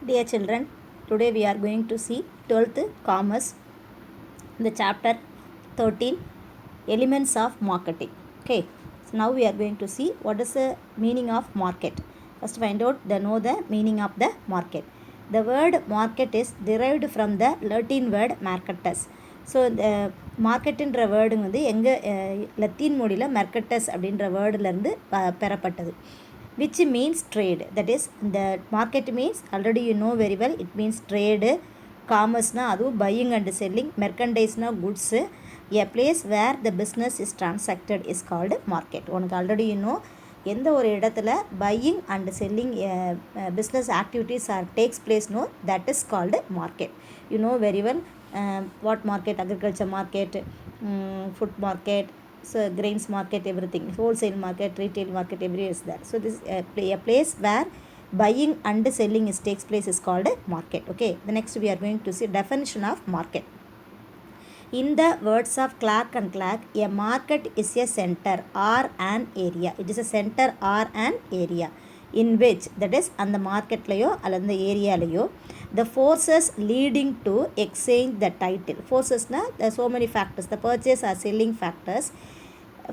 Dear children, today we are going to see 12th Commerce, the chapter 13, Elements of Marketing. Okay, so now we are going to see what is the meaning of market. First find out know the meaning of the market. The word market is derived from the Latin word marketus. So இந்த மார்க்கெட்டுன்ற word வந்து எங்கள் Latin மொழியில் மெர்கட்டஸ் அப்படின்ற வேர்டுலேருந்து பெறப்பட்டது. Which means trade. That is, the market means already you know very well, it means trade. Commerce na adu buying and selling. Merchandise na goods. A place where the business is transacted is called market. உனக்கு already you know எந்த ஒரு இடத்துல buying and selling business activities are takes place, no, that is called market. You know very well what market: agriculture market, food market, so grains market, everything, wholesale market, retail market, everywhere is there. So this a place where buying and selling takes place is called a market. Okay, the next we are going to see definition of market. In the words of Clark and Clark, a market is a center or an area. It is a center or an area in which, that is, அந்த மார்க்கெட்லையோ அல்லது அந்த ஏரியாலையோ, the forces leading to exchange the title. Forcesனா so many factors, the purchase or selling factors,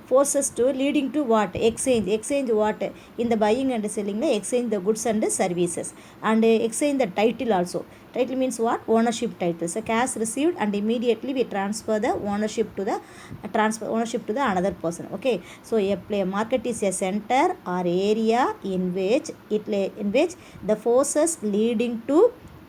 forces to leading to what? Exchange what? In the buying and selling, exchange the goods and services, and exchange the title also. Title means what? Ownership title. So cash received and immediately we transfer the ownership to the another person. Okay, so a market is a center or area in which the forces leading to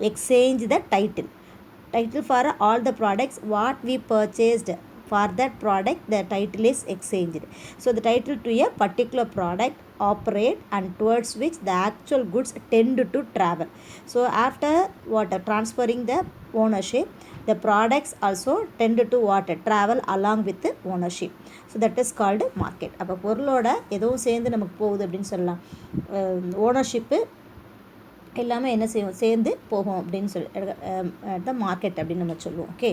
exchange the title for all the products what we purchased. For that product, the title is exchanged. So the title to a particular product operate and towards which the actual goods tend to travel. So after what? Transferring the ownership, the products also tend to what? Travel along with the ownership. So that is called market. அப்போ பொருளோட எதுவும் சேர்ந்து நமக்கு போகுது அப்படின்னு சொல்லலாம். Ownership எல்லாமே என்ன செய்யும்? சேர்ந்து போகும் அப்படின்னு சொல்லி த மார்க்கெட் அப்படின்னு நம்ம சொல்லுவோம். Okay,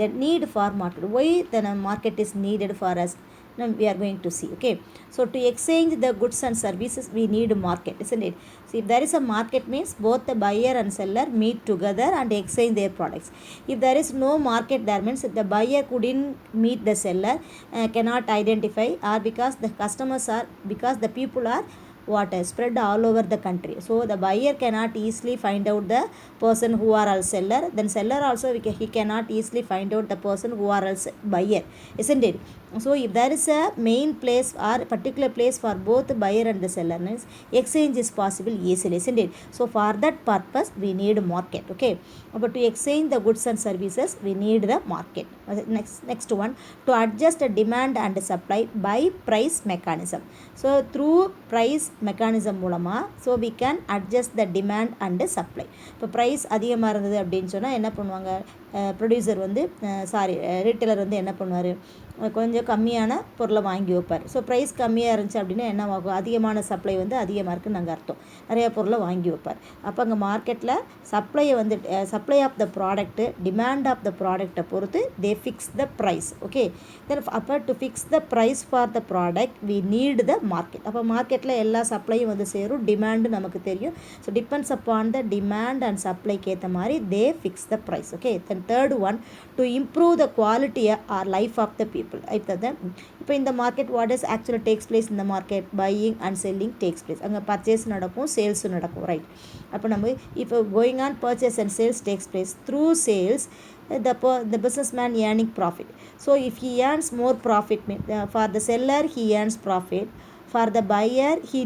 the need for market. Why the market is needed for us? Now we are going to see. Okay, so to exchange the goods and services we need market, isn't it? So if there is a market means both the buyer and seller meet together and exchange their products. If there is no market, there means the buyer couldn't meet the seller, cannot identify, or because the customers are, because the people are what? Spread all over the country. So the buyer cannot easily find out the person who are all seller. Then seller also he cannot easily find out the person who are else buyer, isn't it? So if there is a main place or particular place for both the buyer and the seller, means exchange is possible easily, isn't it? So for that purpose we need market. Okay, but to exchange the goods and services we need the market. Next one, to adjust the demand and supply by price mechanism. So through price mechanism மூலமாக, so we can adjust the demand and supply. இப்போ price அதிகமாக இருந்தது அப்படின்னு சொன்னால் என்ன பண்ணுவாங்க? Producer வந்து retailer வந்து என்ன பண்ணுவார்? கொஞ்சம் கம்மியான பொருளை வாங்கி வைப்பார். ஸோ ப்ரைஸ் கம்மியாக இருந்துச்சு அப்படின்னா என்ன ஆகும்? அதிகமான சப்ளை வந்து அதிகமாக இருக்குன்னு நாங்கள் அர்த்தம். நிறையா பொருளை வாங்கி வைப்பார். அப்போ அங்கே மார்க்கெட்டில் சப்ளையை வந்து supply of the product, demand of the ப்ராடக்டை பொறுத்து they fix the price. Okay, then அப்போ to fix the price for the product we need the market. அப்போ மார்க்கெட்டில் எல்லா சப்ளையும் வந்து சேரும், டிமாண்டு நமக்கு தெரியும். So depends upon the demand and சப்ளைக்கு ஏற்ற மாதிரி they fix the price. Okay, then third one, to improve the quality or life of the people. இப்போ இந்த market what is actually takes place? இந்த market buying and selling takes place. அங்கே purchase நடக்கும், சேல்ஸும் நடக்கும், ரைட்? அப்போ நம்ம இப்போ going on purchase and sales takes place. Through sales the businessman earning profit. So if he earns more profit, for the seller he earns profit, for the buyer he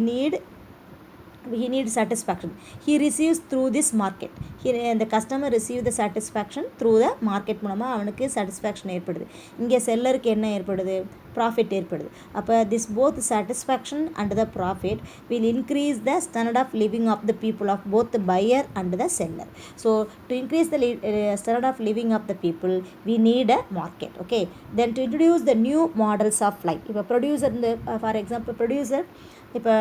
needs satisfaction. He receives through this market. The customer receive the satisfaction through the market மூலமாக அவனுக்கு satisfaction ஏற்படுது. இங்கே செல்லருக்கு என்ன ஏற்படுது? Profit ஏற்படுது. அப்போ this both satisfaction and the profit will increase the standard of living of the people of both the buyer and the seller. So to increase the standard of living of the people we need a market. Okay, then to introduce the new models of life. இப்போ producer, for example producer இப்போ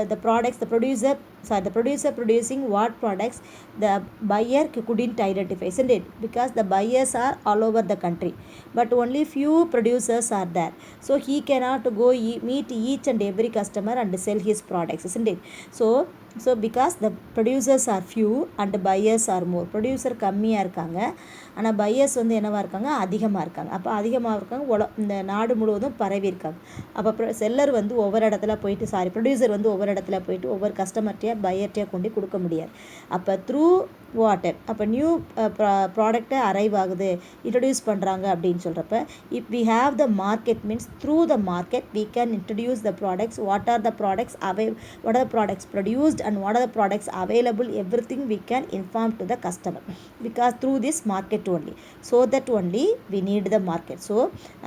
the products the producer producing what products the buyer couldn't identify, isn't it? Because the buyers are all over the country, but only few producers are there, so he cannot go meet each and every customer and sell his products, isn't it? So so because the producers are few and buyers are more. Producer கம்மியாக இருக்காங்க, ஆனால் buyers வந்து என்னவாக இருக்காங்க, அதிகமாக இருக்காங்க. அப்போ அதிகமாக இருக்காங்க, இந்த நாடு முழுவதும் பரவி இருக்காங்க. அப்போ செல்லர் வந்து ஒவ்வொரு இடத்துல போயிட்டு ப்ரொடியூசர் வந்து ஒவ்வொரு இடத்துல போயிட்டு ஒவ்வொரு கஸ்டமர்கிட்டயா பையர்கிட்டயா கொண்டு கொடுக்க முடியாது. அப்போ த்ரூ வாட்டர், அப்போ நியூ ப்ராடக்டை அரைவ் ஆகுது, இன்ட்ரடியூஸ் பண்ணுறாங்க அப்படின்னு சொல்கிறப்ப, if we have the market means through the market we can introduce the products, what are the products what are the products produced and what are the products available, everything we can inform to the customer because through this market only, so that only we need the market. So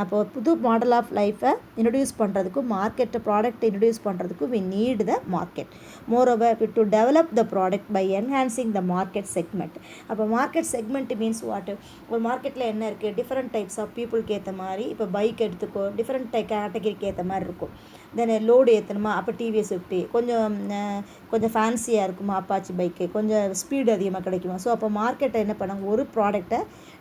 அப்போ புது model of லைஃபை introduce பண்ணுறதுக்கும் மார்க்கெட்டை ப்ராடக்ட்டை introduce பண்ணுறதுக்கும் we need the market. moreover to develop the product by enhancing the market segment. அப்போ market segment means what, ஒரு மார்க்கெட்டில் என்ன இருக்குது, டிஃப்ரெண்ட் டைப்ஸ் ஆஃப் பீப்புளுக்கு ஏற்ற மாதிரி, இப்போ பைக் எடுத்துக்கோ, டிஃப்ரெண்ட் கேட்டகரிக்கு ஏற்ற மாதிரி இருக்கும். தென் லோடு ஏற்றணுமா, அப்போ டிவிஎஸ் 50, கொஞ்சம் ஃபேன்சியாக இருக்குமா அப்பாச்சி பைக்கு, கொஞ்சம் ஸ்பீடு அதிகமாக கிடைக்குமா. ஸோ அப்போ மார்க்கெட்டை என்ன பண்ணாங்க, ஒரு ப்ராடக்ட்டை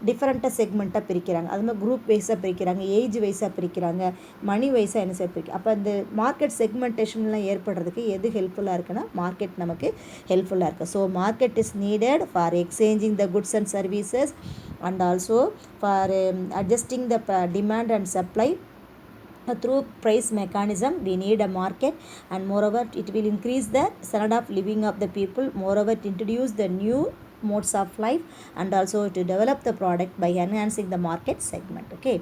டிஃப்ரெண்ட்டாக செக்மெண்ட்டாக பிரிக்கிறாங்க, அது மாதிரி குரூப் வைஸாக பிரிக்கிறாங்க, ஏஜ் வைஸாக பிரிக்கிறாங்க, மணி வைஸாக என்ன பிரிக்கிறாங்க. அப்போ இந்த மார்க்கெட் செக்மெண்டேஷன்லாம் ஏற்படுறதுக்கு எது ஹெல்ப்ஃபுல்லாக இருக்குன்னா மார்க்கெட் நமக்கு ஹெல்ப்ஃபுல்லாக இருக்குது. So market is needed for exchanging the goods and services and also for adjusting the demand and supply. Through price mechanism we need a market, and moreover it will increase the standard of living of the people, moreover to introduce the new modes of life, and also to develop the product by enhancing the market segment. Okay.